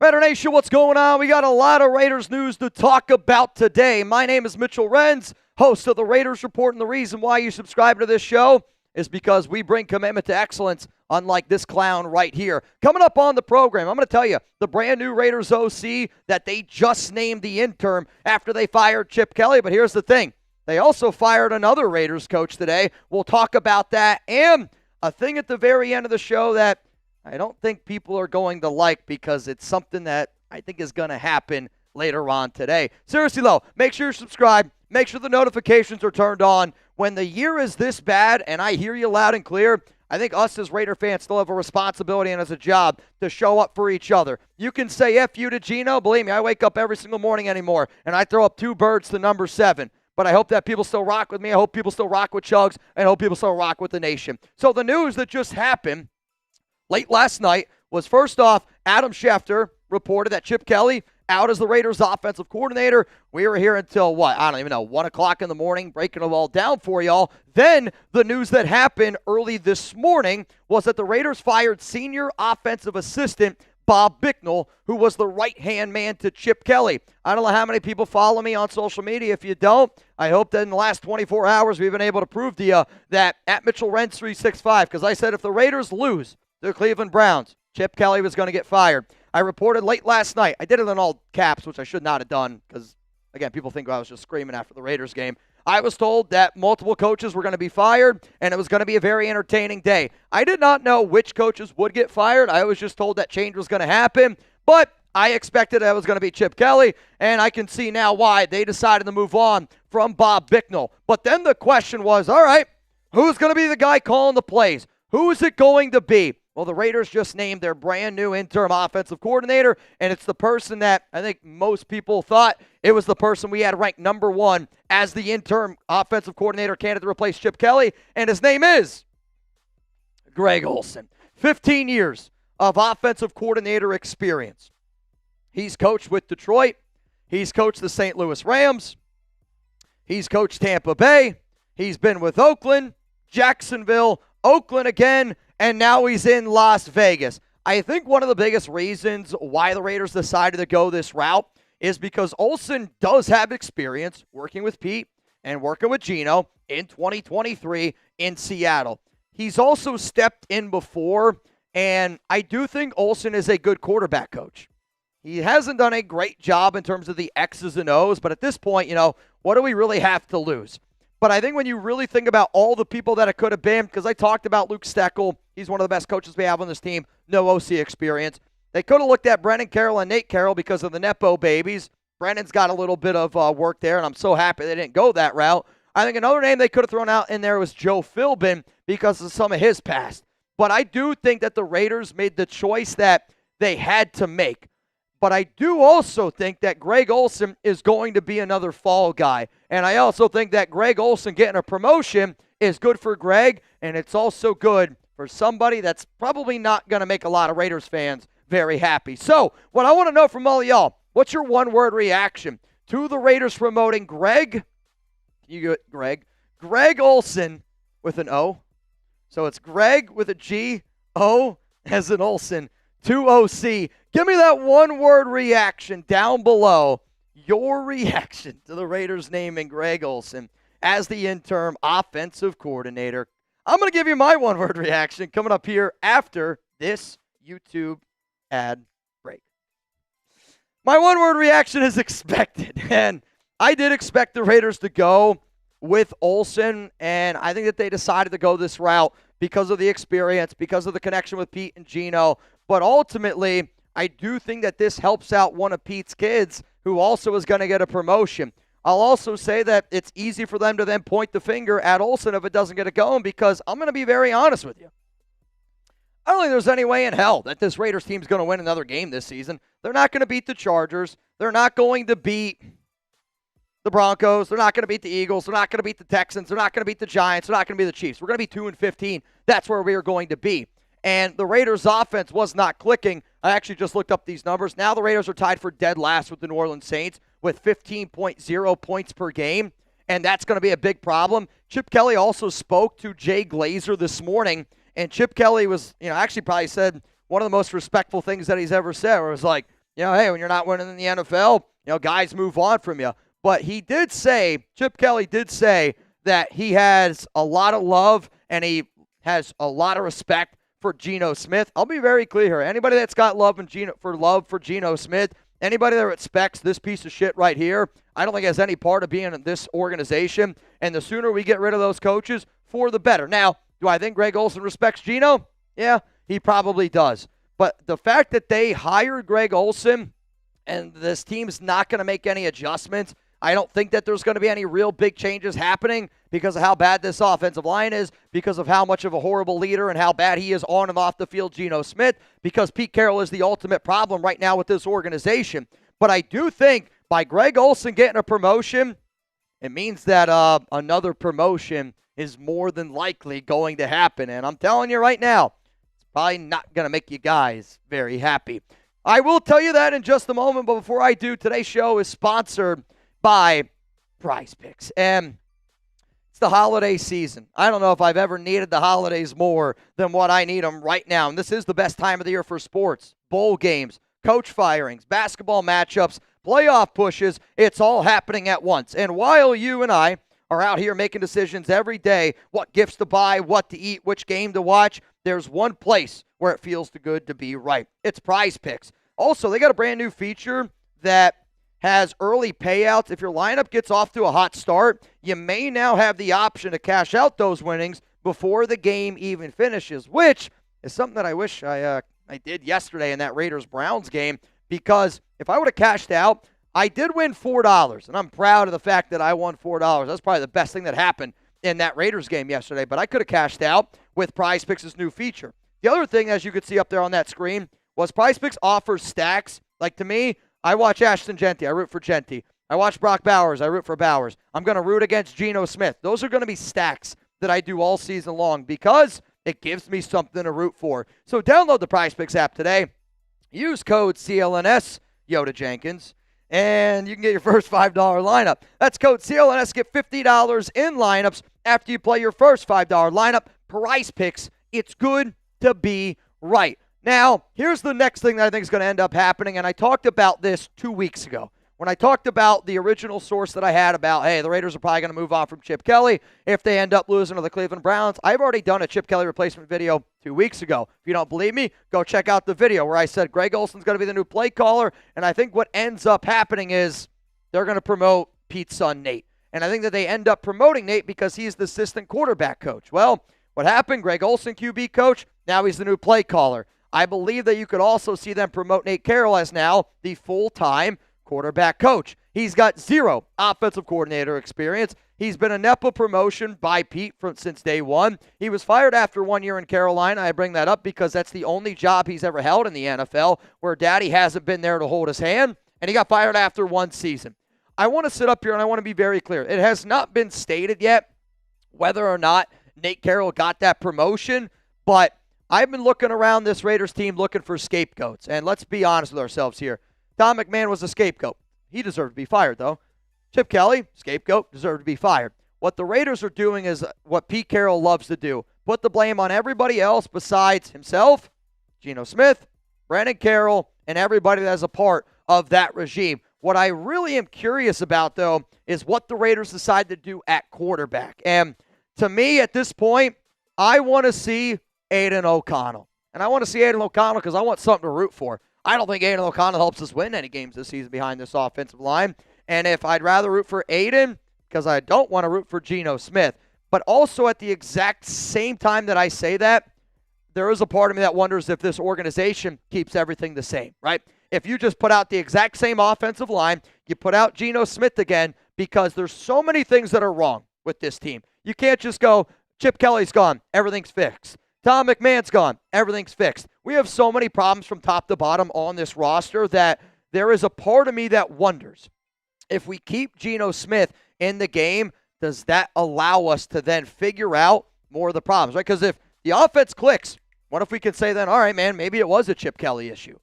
Raider Nation, what's going on? We got a lot of Raiders news to talk about today. My name is Mitchell Renz, host of the Raiders Report, and the reason why you subscribe to this show is because we bring commitment to excellence, unlike this clown right here. Coming up on the program, I'm going to tell you the brand new Raiders OC that they just named the interim after they fired Chip Kelly. But here's the thing. They also fired another Raiders coach today. We'll talk about that. And a thing at the very end of the show that I don't think people are going to like because it's something that I think is going to happen later on today. Seriously, though, make sure you subscribe. Make sure the notifications are turned on. When the year is this bad, and I hear you loud and clear, I think us as Raider fans still have a responsibility and as a job to show up for each other. You can say F you to Geno. Believe me, I wake up every single morning anymore, and I throw up 2 birds to number 7. But I hope that people still rock with me. I hope people still rock with Chugs, and I hope people still rock with the nation. So the news that just happened late last night was, first off, Adam Schefter reported that Chip Kelly out as the Raiders offensive coordinator. We were here until, what, I don't even know, 1 o'clock in the morning, breaking it all down for y'all. Then the news that happened early this morning was that the Raiders fired senior offensive assistant Bob Bicknell, who was the right-hand man to Chip Kelly. I don't know how many people follow me on social media. If you don't, I hope that in the last 24 hours we've been able to prove to you that at Mitchell Renz 365, because I said if the Raiders lose the Cleveland Browns, Chip Kelly was going to get fired. I reported late last night. I did it in all caps, which I should not have done because, again, people think I was just screaming after the Raiders game. I was told that multiple coaches were going to be fired, and it was going to be a very entertaining day. I did not know which coaches would get fired. I was just told that change was going to happen, but I expected that it was going to be Chip Kelly, and I can see now why they decided to move on from Bob Bicknell. But then the question was, all right, who's going to be the guy calling the plays? Who is it going to be? Well, the Raiders just named their brand new interim offensive coordinator, and it's the person that I think most people thought it was the person we had ranked number 1 as the interim offensive coordinator candidate to replace Chip Kelly, and his name is Greg Olsen. 15 years of offensive coordinator experience. He's coached with Detroit. He's coached the St. Louis Rams. He's coached Tampa Bay. He's been with Oakland, Jacksonville, Oakland again, and now he's in Las Vegas. I think one of the biggest reasons why the Raiders decided to go this route is because Olsen does have experience working with Pete and working with Geno in 2023 in Seattle. He's also stepped in before, and I do think Olsen is a good quarterback coach. He hasn't done a great job in terms of the X's and O's, but at this point, what do we really have to lose? But I think when you really think about all the people that it could have been, because I talked about Luke Steckel, he's one of the best coaches we have on this team, no OC experience. They could have looked at Brennan Carroll and Nate Carroll because of the Nepo babies. Brennan's got a little bit of work there, and I'm so happy they didn't go that route. I think another name they could have thrown out in there was Joe Philbin because of some of his past. But I do think that the Raiders made the choice that they had to make. But I do also think that Greg Olson is going to be another fall guy. And I also think that Greg Olson getting a promotion is good for Greg, and it's also good for somebody that's probably not going to make a lot of Raiders fans very happy. So what I want to know from all of y'all, what's your one-word reaction to the Raiders promoting Greg? You get Greg. Greg Olson with an O. So it's Greg with a G, O as an Olson, 2 OC. Give me that one-word reaction down below. Your reaction to the Raiders naming Greg Olson as the interim offensive coordinator. I'm going to give you my one-word reaction coming up here after this YouTube ad break. My one-word reaction is expected, and I did expect the Raiders to go with Olsen, and I think that they decided to go this route because of the experience, because of the connection with Pete and Geno. But ultimately, I do think that this helps out one of Pete's kids who also is going to get a promotion. I'll also say that it's easy for them to then point the finger at Olsen if it doesn't get it going, because I'm going to be very honest with you. I don't think there's any way in hell that this Raiders team's going to win another game this season. They're not going to beat the Chargers. They're not going to beat the Broncos. They're not going to beat the Eagles. They're not going to beat the Texans. They're not going to beat the Giants. They're not going to be the Chiefs. We're going to be 2-15. That's where we are going to be. And the Raiders' offense was not clicking. I actually just looked up these numbers. Now the Raiders are tied for dead last with the New Orleans Saints with 15.0 points per game, and that's going to be a big problem. Chip Kelly also spoke to Jay Glazer this morning, and Chip Kelly was, actually probably said one of the most respectful things that he's ever said, where it was like, hey, when you're not winning in the NFL, guys move on from you. But he did say, Chip Kelly did say that he has a lot of love and he has a lot of respect for Geno Smith. I'll be very clear here. Anybody that's got love for Geno Smith, anybody that respects this piece of shit right here, I don't think has any part of being in this organization. And the sooner we get rid of those coaches, for the better. Now, do I think Greg Olson respects Geno? Yeah, he probably does. But the fact that they hired Greg Olson and this team's not going to make any adjustments, I don't think that there's going to be any real big changes happening because of how bad this offensive line is, because of how much of a horrible leader and how bad he is on and off the field, Geno Smith, because Pete Carroll is the ultimate problem right now with this organization. But I do think by Greg Olson getting a promotion, it means that another promotion is more than likely going to happen. And I'm telling you right now, it's probably not going to make you guys very happy. I will tell you that in just a moment, but before I do, today's show is sponsored by PrizePicks. And it's the holiday season. I don't know if I've ever needed the holidays more than what I need them right now. And this is the best time of the year for sports, bowl games, coach firings, basketball matchups, playoff pushes. It's all happening at once. And while you and I are out here making decisions every day, what gifts to buy, what to eat, which game to watch, there's one place where it feels too good to be right. It's PrizePicks. Also, they got a brand new feature that has early payouts. If your lineup gets off to a hot start, you may now have the option to cash out those winnings before the game even finishes, which is something that I wish I did yesterday in that Raiders-Browns game, because if I would have cashed out, I did win $4, and I'm proud of the fact that I won $4. That's probably the best thing that happened in that Raiders game yesterday, but I could have cashed out with PrizePicks' new feature. The other thing, as you could see up there on that screen, was PrizePicks offers stacks. Like, to me, I watch Ashton Genty. I root for Genty. I watch Brock Bowers. I root for Bowers. I'm going to root against Geno Smith. Those are going to be stacks that I do all season long because it gives me something to root for. So download the PrizePicks app today. Use code CLNS, Yoda Jenkins, and you can get your first $5 lineup. That's code CLNS. Get $50 in lineups after you play your first $5 lineup. PrizePicks. It's good to be right. Now, here's the next thing that I think is going to end up happening, and I talked about this 2 weeks ago. When I talked about the original source that I had about, hey, the Raiders are probably going to move on from Chip Kelly if they end up losing to the Cleveland Browns. I've already done a Chip Kelly replacement video 2 weeks ago. If you don't believe me, go check out the video where I said Greg Olson's going to be the new play caller, and I think what ends up happening is they're going to promote Pete's son, Nate. And I think that they end up promoting Nate because he's the assistant quarterback coach. Well, what happened? Greg Olson, QB coach, now he's the new play caller. I believe that you could also see them promote Nate Carroll as now the full-time quarterback coach. He's got zero offensive coordinator experience. He's been a NEPA promotion by Pete since day one. He was fired after 1 year in Carolina. I bring that up because that's the only job he's ever held in the NFL where daddy hasn't been there to hold his hand, and he got fired after 1 season. I want to sit up here and I want to be very clear. It has not been stated yet whether or not Nate Carroll got that promotion, but I've been looking around this Raiders team looking for scapegoats. And let's be honest with ourselves here. Tom McMahon was a scapegoat. He deserved to be fired, though. Chip Kelly, scapegoat, deserved to be fired. What the Raiders are doing is what Pete Carroll loves to do. Put the blame on everybody else besides himself, Geno Smith, Brandon Carroll, and everybody that is a part of that regime. What I really am curious about, though, is what the Raiders decide to do at quarterback. And to me, at this point, I want to see Aiden O'Connell. And I want to see Aiden O'Connell because I want something to root for. I don't think Aiden O'Connell helps us win any games this season behind this offensive line. And if I'd rather root for Aiden, because I don't want to root for Geno Smith. But also at the exact same time that I say that, there is a part of me that wonders if this organization keeps everything the same, right? If you just put out the exact same offensive line, you put out Geno Smith again, because there's so many things that are wrong with this team. You can't just go, Chip Kelly's gone, everything's fixed. Tom McMahon's gone. Everything's fixed. We have so many problems from top to bottom on this roster that there is a part of me that wonders if we keep Geno Smith in the game, does that allow us to then figure out more of the problems, right? Because if the offense clicks, what if we can say then, all right, man, maybe it was a Chip Kelly issue.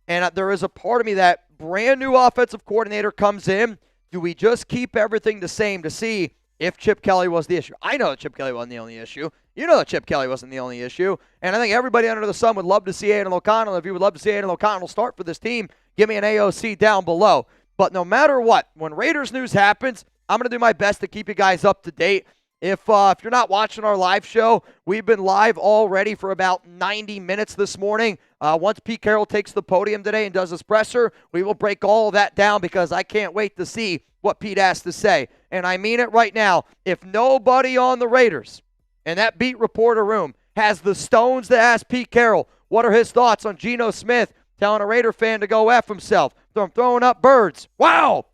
And there is a part of me that brand new offensive coordinator comes in. Do we just keep everything the same to see if Chip Kelly was the issue? I know that Chip Kelly wasn't the only issue. You know that Chip Kelly wasn't the only issue. And I think everybody under the sun would love to see Aiden O'Connell. If you would love to see Aiden O'Connell start for this team, give me an AOC down below. But no matter what, when Raiders news happens, I'm going to do my best to keep you guys up to date. If you're not watching our live show, we've been live already for about 90 minutes this morning. Once Pete Carroll takes the podium today and does his presser, we will break all of that down because I can't wait to see what Pete has to say. And I mean it right now. If nobody on the Raiders in that beat reporter room has the stones to ask Pete Carroll, what are his thoughts on Geno Smith telling a Raider fan to go F himself from throwing up birds? Wow!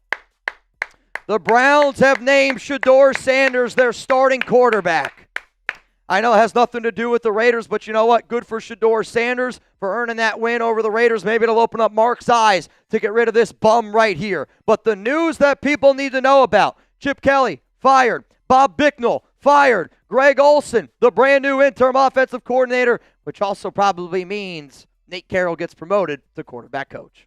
The Browns have named Shedeur Sanders their starting quarterback. I know it has nothing to do with the Raiders, but you know what? Good for Shedeur Sanders for earning that win over the Raiders. Maybe it'll open up Mark's eyes to get rid of this bum right here. But the news that people need to know about, Chip Kelly, fired. Bob Bicknell, fired. Greg Olsen, the brand new interim offensive coordinator, which also probably means Nate Carroll gets promoted to quarterback coach.